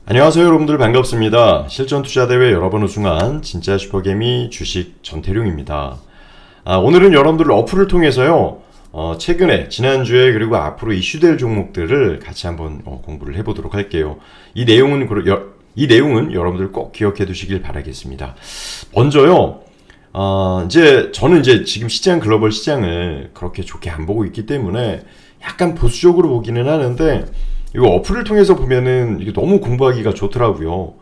안녕하세요 여러분들 반갑습니다. 실전투자대회 여러 번 우승한 진짜 슈퍼개미 주식 전태룡입니다. 오늘은 여러분들 어플을 통해서요 최근에 지난주에 그리고 앞으로 이슈될 종목들을 같이 한번 공부를 해보도록 할게요. 이 내용은 여러분들 꼭 기억해 두시길 바라겠습니다. 먼저요 저는 지금 글로벌 시장을 그렇게 좋게 안 보고 있기 때문에 약간 보수적으로 보기는 하는데, 이거 어플을 통해서 보면은 이게 너무 공부하기가 좋더라고요.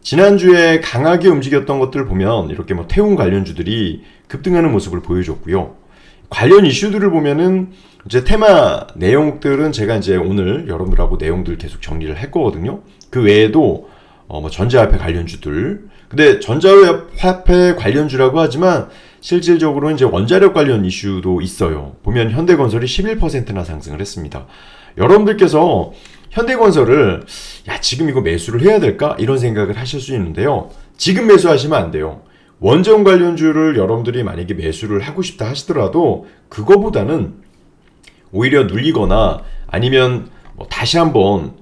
지난주에 강하게 움직였던 것들 보면 이렇게 태움 관련주들이 급등하는 모습을 보여줬고요. 관련 이슈들을 보면은 이제 테마 내용들은 제가 오늘 여러분들하고 내용들 계속 정리를 할 거거든요. 그 외에도 전자화폐 관련주들. 근데 전자화폐 관련주라고 하지만 실질적으로 원자력 관련 이슈도 있어요. 보면 현대건설이 11%나 상승을 했습니다. 여러분들께서 현대건설을 지금 이거 매수를 해야 될까? 이런 생각을 하실 수 있는데요. 지금 매수하시면 안 돼요. 원전 관련주를 여러분들이 만약에 매수를 하고 싶다 하시더라도 그거보다는 오히려 눌리거나 아니면 다시 한번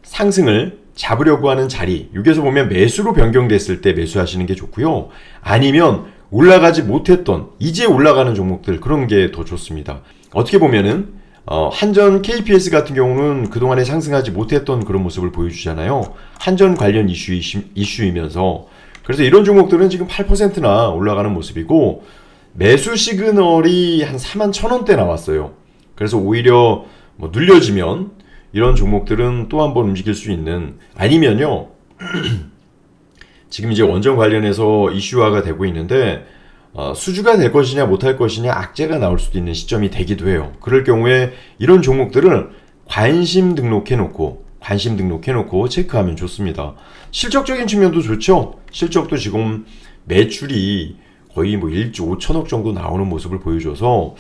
상승을 잡으려고 하는 자리, 여기서 보면 매수로 변경됐을 때 매수하시는 게 좋고요. 아니면 올라가지 못했던 이제 올라가는 종목들, 그런 게 더 좋습니다. 어떻게 보면은 한전 KPS 같은 경우는 그동안에 상승하지 못했던 그런 모습을 보여주잖아요. 한전 관련 이슈이면서. 그래서 이런 종목들은 지금 8%나 올라가는 모습이고, 매수 시그널이 한 41,000원대 나왔어요. 그래서 오히려 눌려지면 이런 종목들은 또 한번 움직일 수 있는, 아니면요 지금 원전 관련해서 이슈화가 되고 있는데 수주가 될 것이냐 못할 것이냐 악재가 나올 수도 있는 시점이 되기도 해요. 그럴 경우에 이런 종목들을 관심 등록해놓고 체크하면 좋습니다. 실적적인 측면도 좋죠. 실적도 지금 매출이 거의 1조 5천억 정도 나오는 모습을 보여줘서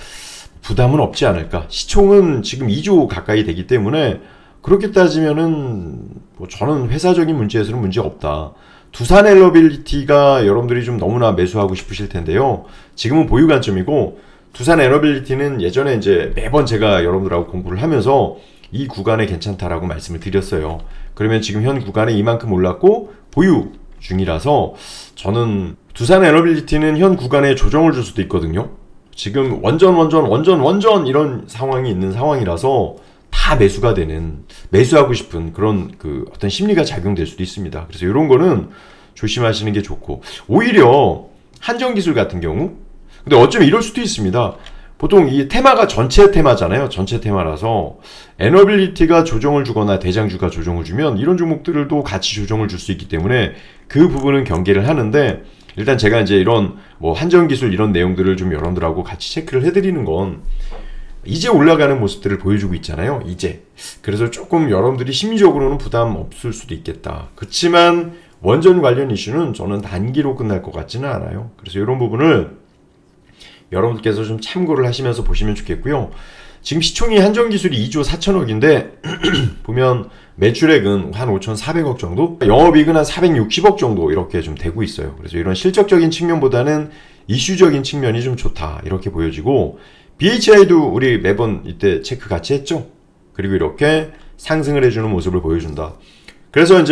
부담은 없지 않을까. 시총은 지금 2조 가까이 되기 때문에 그렇게 따지면은 저는 회사적인 문제에서는 문제 없다. 두산 에너빌리티가 여러분들이 좀 너무나 매수하고 싶으실 텐데요. 지금은 보유 관점이고, 두산 에너빌리티는 예전에 매번 제가 여러분들하고 공부를 하면서 이 구간에 괜찮다라고 말씀을 드렸어요. 그러면 지금 현 구간에 이만큼 올랐고 보유 중이라서 저는 두산 에너빌리티는 현 구간에 조정을 줄 수도 있거든요. 지금 원전 이런 상황이 있는 상황이라서 다 매수가 되는, 매수하고 싶은 그런 어떤 심리가 작용될 수도 있습니다. 그래서 이런 거는 조심하시는 게 좋고, 오히려 한전기술 같은 경우, 근데 어쩌면 이럴 수도 있습니다. 보통 이 테마가 전체 테마잖아요. 전체 테마라서 에너빌리티가 조정을 주거나 대장주가 조정을 주면 이런 종목들도 같이 조정을 줄 수 있기 때문에 그 부분은 경계를 하는데, 일단 제가 이런 한전기술 이런 내용들을 좀 여러분들하고 같이 체크를 해드리는 건 이제 올라가는 모습들을 보여주고 있잖아요. 그래서 조금 여러분들이 심리적으로는 부담 없을 수도 있겠다. 그렇지만 원전 관련 이슈는 저는 단기로 끝날 것 같지는 않아요. 그래서 이런 부분을 여러분들께서 좀 참고를 하시면서 보시면 좋겠고요. 지금 시총이 한전기술이 2조 4천억인데 보면 매출액은 한 5,400억 정도, 영업이익은 한 460억 정도 이렇게 좀 되고 있어요. 그래서 이런 실적적인 측면보다는 이슈적인 측면이 좀 좋다 이렇게 보여지고, BHI도 우리 매번 이때 체크 같이 했죠. 그리고 이렇게 상승을 해주는 모습을 보여준다. 그래서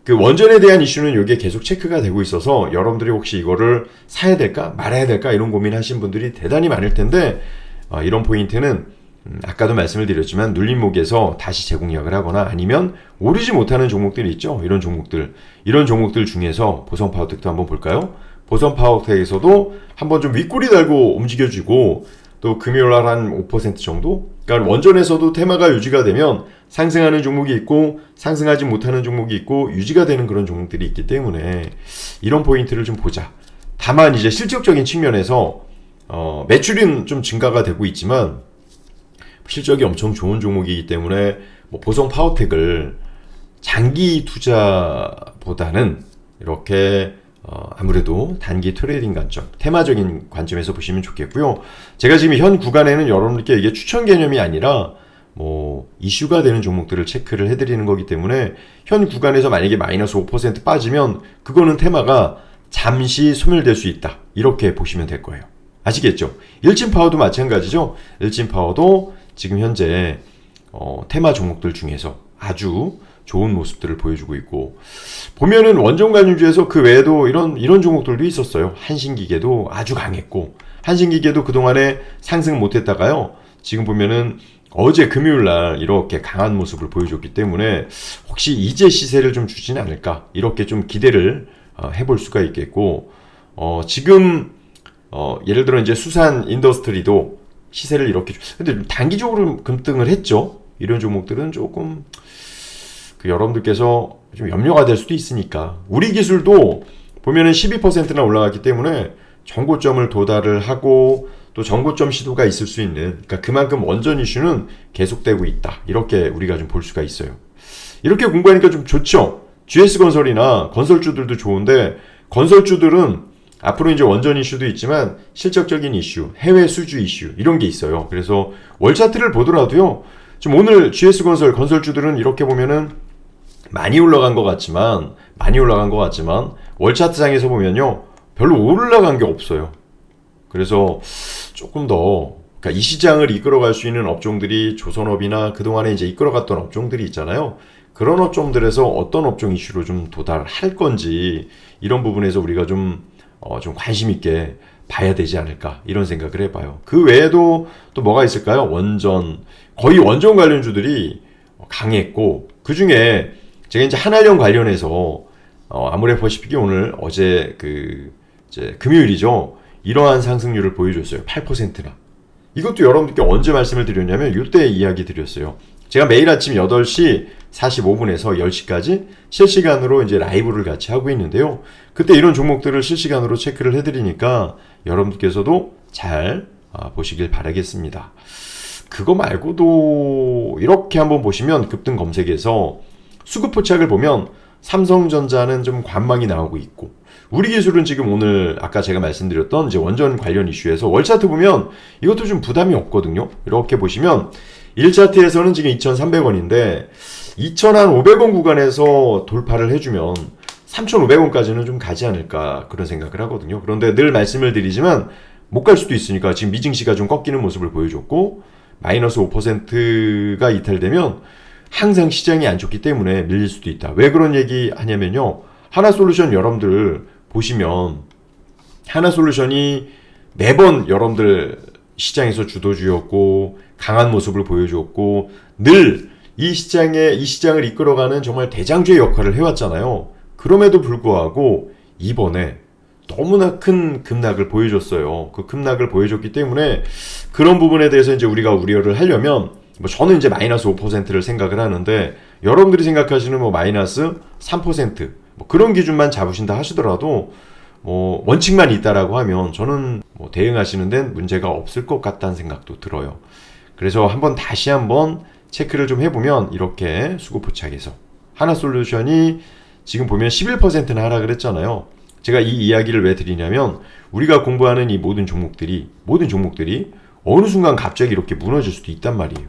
그 원전에 대한 이슈는 이게 계속 체크가 되고 있어서 여러분들이 혹시 이거를 사야 될까 말아야 될까 이런 고민하신 분들이 대단히 많을 텐데, 이런 포인트는 아까도 말씀을 드렸지만 눌림목에서 다시 재공략을 하거나 아니면 오르지 못하는 종목들이 있죠. 이런 종목들 중에서 보성파워텍도 한번 볼까요? 보성파워텍에서도 한번 좀 윗꼬리 달고 움직여주고, 또 금요일날 한 5% 정도? 그러니까 원전에서도 테마가 유지가 되면 상승하는 종목이 있고 상승하지 못하는 종목이 있고 유지가 되는 그런 종목들이 있기 때문에 이런 포인트를 좀 보자. 다만 실적적인 측면에서 매출은 좀 증가가 되고 있지만 실적이 엄청 좋은 종목이기 때문에 보성 파워텍을 장기 투자보다는 이렇게 아무래도 단기 트레이딩 관점, 테마적인 관점에서 보시면 좋겠고요. 제가 지금 현 구간에는 여러분들께 이게 추천 개념이 아니라 이슈가 되는 종목들을 체크를 해드리는 거기 때문에 현 구간에서 만약에 마이너스 5% 빠지면 그거는 테마가 잠시 소멸될 수 있다 이렇게 보시면 될 거예요. 아시겠죠? 일진파워도 마찬가지죠. 일진파워도 지금 현재 테마 종목들 중에서 아주 좋은 모습들을 보여주고 있고, 보면은 원전 관련주에서 그 외에도 이런 종목들도 있었어요. 한신기계도 아주 강했고, 한신기계도 그동안에 상승 못했다가요, 지금 보면은 어제 금요일날 이렇게 강한 모습을 보여줬기 때문에 혹시 이제 시세를 좀 주지는 않을까, 이렇게 좀 기대를 해볼 수가 있겠고, 지금 예를 들어 이제 수산 인더스트리도 시세를 이렇게 근데 단기적으로 급등을 했죠. 이런 종목들은 조금 여러분들께서 좀 염려가 될 수도 있으니까. 우리 기술도 보면은 12%나 올라갔기 때문에 정고점을 도달을 하고 또 정고점 시도가 있을 수 있는, 그러니까 그만큼 원전 이슈는 계속되고 있다, 이렇게 우리가 좀 볼 수가 있어요. 이렇게 공부하니까 좀 좋죠. GS건설이나 건설주들도 좋은데, 건설주들은 앞으로 이제 원전 이슈도 있지만 실적적인 이슈, 해외 수주 이슈 이런 게 있어요. 그래서 월 차트를 보더라도요, 지금 오늘 GS건설 건설주들은 이렇게 보면은 많이 올라간 것 같지만 월 차트상에서 보면요, 별로 올라간 게 없어요. 그래서 조금 더, 그러니까 이 시장을 이끌어갈 수 있는 업종들이 조선업이나 그동안에 이제 이끌어갔던 업종들이 있잖아요. 그런 업종들에서 어떤 업종 이슈로 좀 도달할 건지, 이런 부분에서 우리가 좀 관심 있게 봐야 되지 않을까, 이런 생각을 해봐요. 그 외에도 또 뭐가 있을까요? 거의 원전 관련주들이 강했고, 그 중에 제가 이제 한알령 관련해서 아모레퍼시픽이 오늘 어제 이제 금요일이죠. 이러한 상승률을 보여줬어요. 8%나. 이것도 여러분들께 언제 말씀을 드렸냐면 이때 이야기 드렸어요. 제가 매일 아침 8시 45분에서 10시까지 실시간으로 이제 라이브를 같이 하고 있는데요. 그때 이런 종목들을 실시간으로 체크를 해드리니까 여러분들께서도 잘 보시길 바라겠습니다. 그거 말고도 이렇게 한번 보시면 급등 검색에서 수급 포착을 보면 삼성전자는 좀 관망이 나오고 있고, 우리 기술은 지금 오늘 아까 제가 말씀드렸던 이제 원전 관련 이슈에서 월 차트 보면 이것도 좀 부담이 없거든요. 이렇게 보시면 1차트에서는 지금 2,300원인데 2,500원 구간에서 돌파를 해주면 3,500원까지는 좀 가지 않을까, 그런 생각을 하거든요. 그런데 늘 말씀을 드리지만 못 갈 수도 있으니까 지금 미증시가 좀 꺾이는 모습을 보여줬고, 마이너스 5%가 이탈되면 항상 시장이 안 좋기 때문에 밀릴 수도 있다. 왜 그런 얘기 하냐면요, 하나솔루션 여러분들 보시면 하나솔루션이 매번 여러분들 시장에서 주도주였고 강한 모습을 보여줬고 늘 이 시장을 이끌어가는 정말 대장주의 역할을 해왔잖아요. 그럼에도 불구하고 이번에 너무나 큰 급락을 보여줬어요. 그 급락을 보여줬기 때문에 그런 부분에 대해서 이제 우리가 우려를 하려면, 저는 이제 마이너스 5%를 생각을 하는데, 여러분들이 생각하시는 마이너스 3%, 그런 기준만 잡으신다 하시더라도 원칙만 있다라고 하면 저는 대응하시는 데는 문제가 없을 것 같다는 생각도 들어요. 그래서 다시 한번 체크를 좀 해보면, 이렇게 수급포착에서 하나솔루션이 지금 보면 11%나 하락을 했잖아요. 제가 이 이야기를 왜 드리냐면, 우리가 공부하는 이 모든 종목들이 어느 순간 갑자기 이렇게 무너질 수도 있단 말이에요.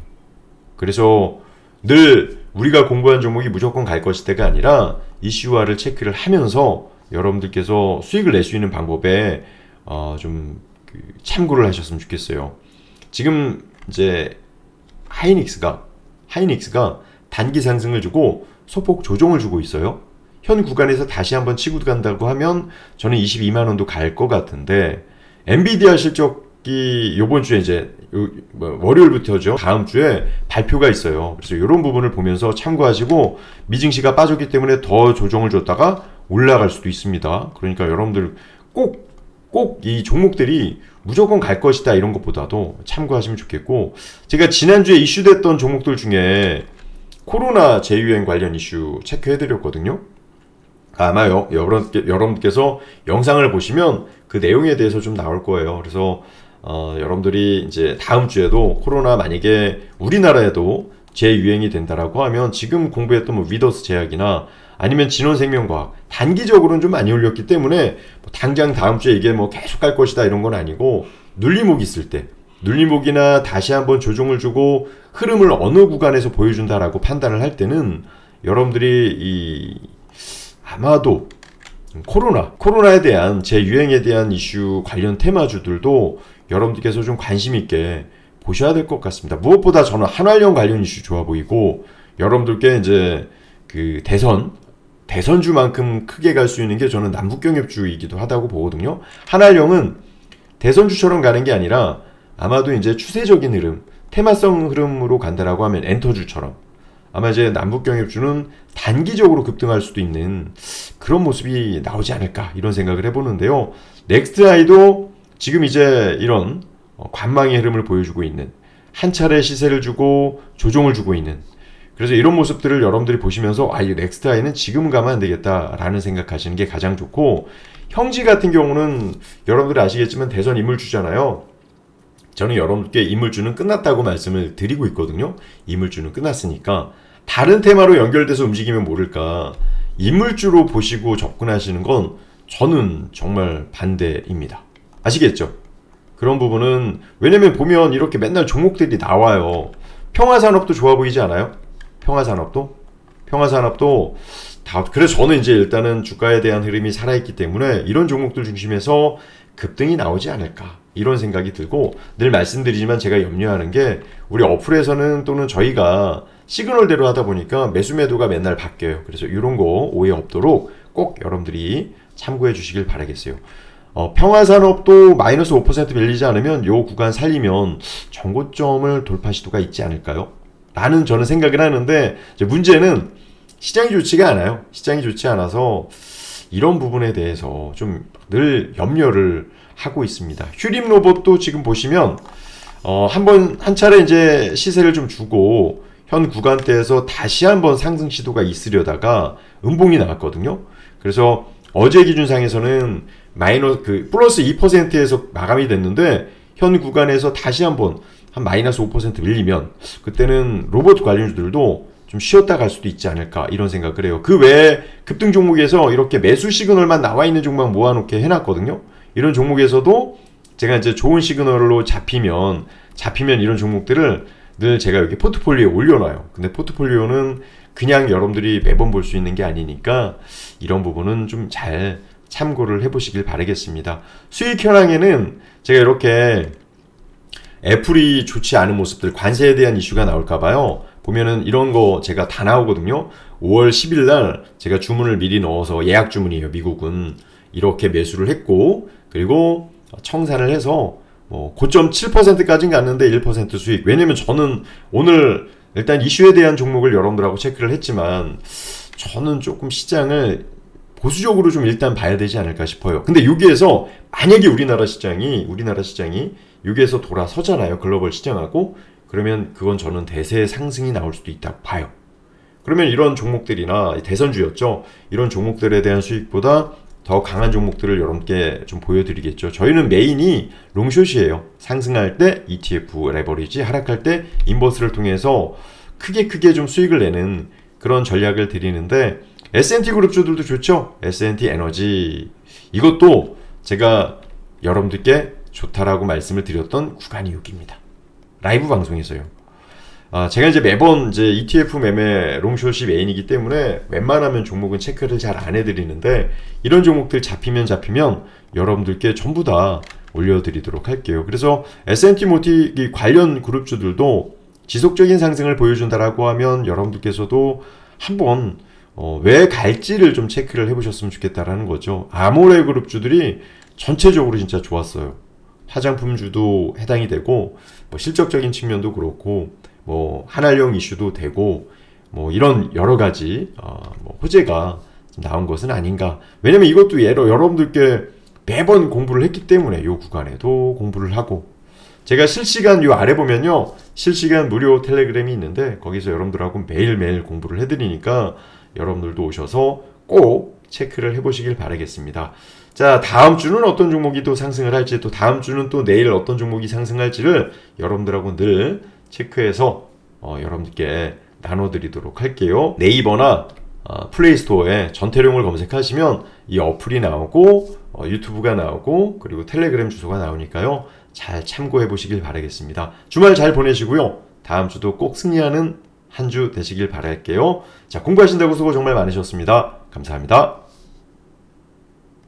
그래서 늘 우리가 공부한 종목이 무조건 갈 것이다가 아니라 이슈화를 체크를 하면서 여러분들께서 수익을 낼 수 있는 방법에 좀 참고를 하셨으면 좋겠어요. 지금 이제 하이닉스가 단기 상승을 주고 소폭 조정을 주고 있어요. 현 구간에서 다시 한번 치고 간다고 하면 저는 22만원도 갈 것 같은데, 엔비디아 실적이 요번 주에 이제 월요일부터죠. 다음 주에 발표가 있어요. 그래서 이런 부분을 보면서 참고하시고, 미증시가 빠졌기 때문에 더 조정을 줬다가 올라갈 수도 있습니다. 그러니까 여러분들 꼭 이 종목들이 무조건 갈 것이다 이런 것보다도 참고하시면 좋겠고, 제가 지난주에 이슈됐던 종목들 중에 코로나 재유행 관련 이슈 체크해드렸거든요. 아마 여러분께서 영상을 보시면 그 내용에 대해서 좀 나올 거예요. 그래서 여러분들이 이제 다음 주에도 코로나 만약에 우리나라에도 재유행이 된다라고 하면, 지금 공부했던 위더스 제약이나 아니면 진원생명과학 단기적으로는 좀 많이 올렸기 때문에 당장 다음 주에 이게 계속 갈 것이다 이런 건 아니고, 눌림목이 있을 때, 눌림목이나 다시 한번 조정을 주고 흐름을 어느 구간에서 보여준다라고 판단을 할 때는 여러분들이 아마도 코로나에 대한 재유행에 대한 이슈 관련 테마주들도 여러분들께서 좀 관심 있게 보셔야 될 것 같습니다. 무엇보다 저는 한알령 관련 이슈 좋아 보이고, 여러분들께 이제 그 대선주만큼 크게 갈 수 있는 게 저는 남북경협주이기도 하다고 보거든요. 한알령은 대선주처럼 가는 게 아니라 아마도 이제 추세적인 흐름, 테마성 흐름으로 간다라고 하면 엔터주처럼 아마 이제 남북경협주는 단기적으로 급등할 수도 있는 그런 모습이 나오지 않을까 이런 생각을 해보는데요. 넥스트아이도 지금 이제 이런 관망의 흐름을 보여주고 있는 한 차례 시세를 주고 조정을 주고 있는 그래서 이런 모습들을 여러분들이 보시면서 이 넥스트아이는 지금 가면 안 되겠다라는 생각하시는 게 가장 좋고 형지 같은 경우는 여러분들이 아시겠지만 대선 인물주잖아요. 저는 여러분께 인물주는 끝났다고 말씀을 드리고 있거든요. 인물주는 끝났으니까 다른 테마로 연결돼서 움직이면 모를까 인물주로 보시고 접근하시는 건 저는 정말 반대입니다. 아시겠죠? 그런 부분은 왜냐면 보면 이렇게 맨날 종목들이 나와요. 평화산업도 좋아 보이지 않아요? 평화산업도 다 그래서 저는 이제 일단은 주가에 대한 흐름이 살아있기 때문에 이런 종목들 중심에서 급등이 나오지 않을까 이런 생각이 들고 늘 말씀드리지만 제가 염려하는 게 우리 어플에서는 또는 저희가 시그널대로 하다 보니까 매수 매도가 맨날 바뀌어요. 그래서 이런 거 오해 없도록 꼭 여러분들이 참고해 주시길 바라겠어요. 평화산업도 마이너스 5% 밀리지 않으면 요 구간 살리면 정고점을 돌파 시도가 있지 않을까요? 라는 저는 생각을 하는데 이제 문제는 시장이 좋지가 않아요. 시장이 좋지 않아서 이런 부분에 대해서 좀 늘 염려를 하고 있습니다. 휴림 로봇도 지금 보시면 한 차례 이제 시세를 좀 주고 현 구간대에서 다시 한번 상승 시도가 있으려다가 음봉이 나왔거든요. 그래서 어제 기준상에서는 플러스 2%에서 마감이 됐는데 현 구간에서 다시 한번 한 마이너스 5% 밀리면 그때는 로봇 관련주들도 좀 쉬었다 갈 수도 있지 않을까 이런 생각을 해요. 그 외에 급등 종목에서 이렇게 매수 시그널만 나와 있는 종목 모아놓게 해놨거든요. 이런 종목에서도 제가 이제 좋은 시그널로 잡히면 이런 종목들을 늘 제가 여기 포트폴리오에 올려놔요. 근데 포트폴리오는 그냥 여러분들이 매번 볼 수 있는 게 아니니까 이런 부분은 좀 잘 참고를 해보시길 바라겠습니다. 수익 현황에는 제가 이렇게 애플이 좋지 않은 모습들, 관세에 대한 이슈가 나올까봐요. 보면은 이런 거 제가 다 나오거든요. 5월 10일 날 제가 주문을 미리 넣어서 예약 주문이에요. 미국은 이렇게 매수를 했고 그리고 청산을 해서 고점 7%까지는 갔는데 1% 수익. 왜냐면 저는 오늘 일단 이슈에 대한 종목을 여러분들하고 체크를 했지만 저는 조금 시장을 보수적으로 좀 일단 봐야 되지 않을까 싶어요. 근데 여기에서 만약에 우리나라 시장이 여기에서 돌아서잖아요. 글로벌 시장하고. 그러면 그건 저는 대세 상승이 나올 수도 있다고 봐요. 그러면 이런 종목들이나 대선주였죠. 이런 종목들에 대한 수익보다 더 강한 종목들을 여러분께 좀 보여드리겠죠. 저희는 메인이 롱숏이에요. 상승할 때 ETF 레버리지, 하락할 때 인버스를 통해서 크게 좀 수익을 내는 그런 전략을 드리는데 S&T 그룹주들도 좋죠. S&T 에너지 이것도 제가 여러분들께 좋다라고 말씀을 드렸던 구간이 여기입니다. 라이브 방송에서요. 제가 이제 매번 이제 ETF 매매 롱숏이 메인이기 때문에 웬만하면 종목은 체크를 잘 안 해드리는데 이런 종목들 잡히면 여러분들께 전부 다 올려드리도록 할게요. 그래서 S&T 모티 관련 그룹주들도 지속적인 상승을 보여준다라고 하면 여러분들께서도 한번 왜 갈지를 좀 체크를 해보셨으면 좋겠다라는 거죠. 아모레 그룹주들이 전체적으로 진짜 좋았어요. 화장품주도 해당이 되고 실적적인 측면도 그렇고 한알령 이슈도 되고 이런 여러 가지 호재가 나온 것은 아닌가. 왜냐면 이것도 여러분들께 매번 공부를 했기 때문에 이 구간에도 공부를 하고 제가 실시간 요 아래 보면요 실시간 무료 텔레그램이 있는데 거기서 여러분들하고 매일매일 공부를 해드리니까 여러분들도 오셔서 꼭 체크를 해보시길 바라겠습니다. 자, 다음 주는 어떤 종목이 또 상승을 할지, 또 다음 주는 또 내일 어떤 종목이 상승할지를 여러분들하고 늘 체크해서 여러분들께 나눠드리도록 할게요. 네이버나 플레이스토어에 전태룡을 검색하시면 이 어플이 나오고 유튜브가 나오고 그리고 텔레그램 주소가 나오니까요. 잘 참고해 보시길 바라겠습니다. 주말 잘 보내시고요. 다음 주도 꼭 승리하는 한 주 되시길 바랄게요. 자, 공부하신다고 수고 정말 많으셨습니다. 감사합니다.